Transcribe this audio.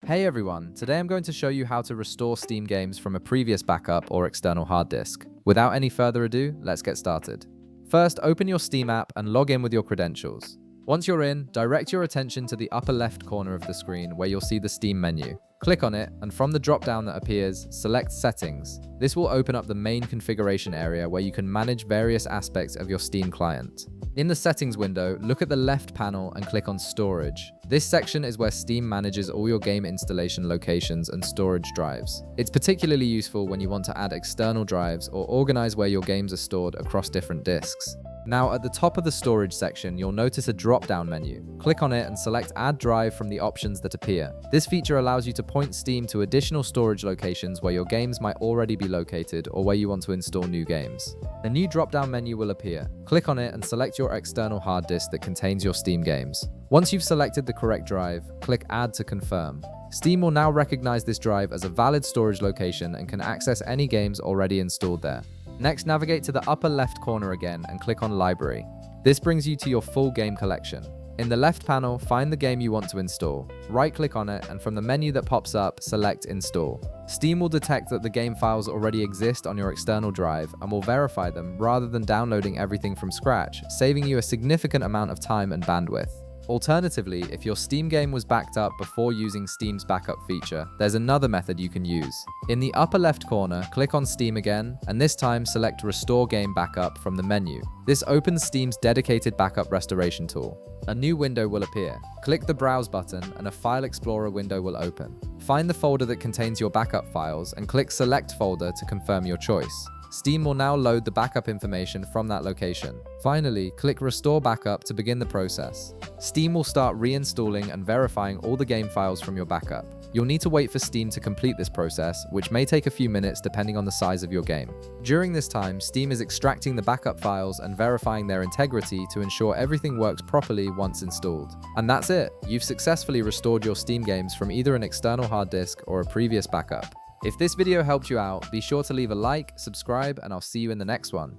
Hey everyone, today I'm going to show you how to restore Steam games from a previous backup or external hard disk. Without any further ado, let's get started. First, open your Steam app and log in with your credentials. Once you're in, direct your attention to the upper left corner of the screen where you'll see the Steam menu. Click on it, and from the drop-down that appears, select Settings. This will open up the main configuration area where you can manage various aspects of your Steam client. In the Settings window, look at the left panel and click on Storage. This section is where Steam manages all your game installation locations and storage drives. It's particularly useful when you want to add external drives or organize where your games are stored across different disks. Now, at the top of the storage section, you'll notice a drop-down menu. Click on it and select Add Drive from the options that appear. This feature allows you to point Steam to additional storage locations where your games might already be located or where you want to install new games. A new drop-down menu will appear. Click on it and select your external hard disk that contains your Steam games. Once you've selected the correct drive, click Add to confirm. Steam will now recognize this drive as a valid storage location and can access any games already installed there. Next, navigate to the upper left corner again and click on Library. This brings you to your full game collection. In the left panel, find the game you want to install. Right-click on it, and from the menu that pops up, select Install. Steam will detect that the game files already exist on your external drive and will verify them rather than downloading everything from scratch, saving you a significant amount of time and bandwidth. Alternatively, if your Steam game was backed up before using Steam's backup feature, there's another method you can use. In the upper left corner, click on Steam again, and this time select Restore Game Backup from the menu. This opens Steam's dedicated backup restoration tool. A new window will appear. Click the Browse button and a File Explorer window will open. Find the folder that contains your backup files and click Select Folder to confirm your choice. Steam will now load the backup information from that location. Finally, click Restore Backup to begin the process. Steam will start reinstalling and verifying all the game files from your backup. You'll need to wait for Steam to complete this process, which may take a few minutes depending on the size of your game. During this time, Steam is extracting the backup files and verifying their integrity to ensure everything works properly once installed. And that's it! You've successfully restored your Steam games from either an external hard disk or a previous backup. If this video helped you out, be sure to leave a like, subscribe, and I'll see you in the next one.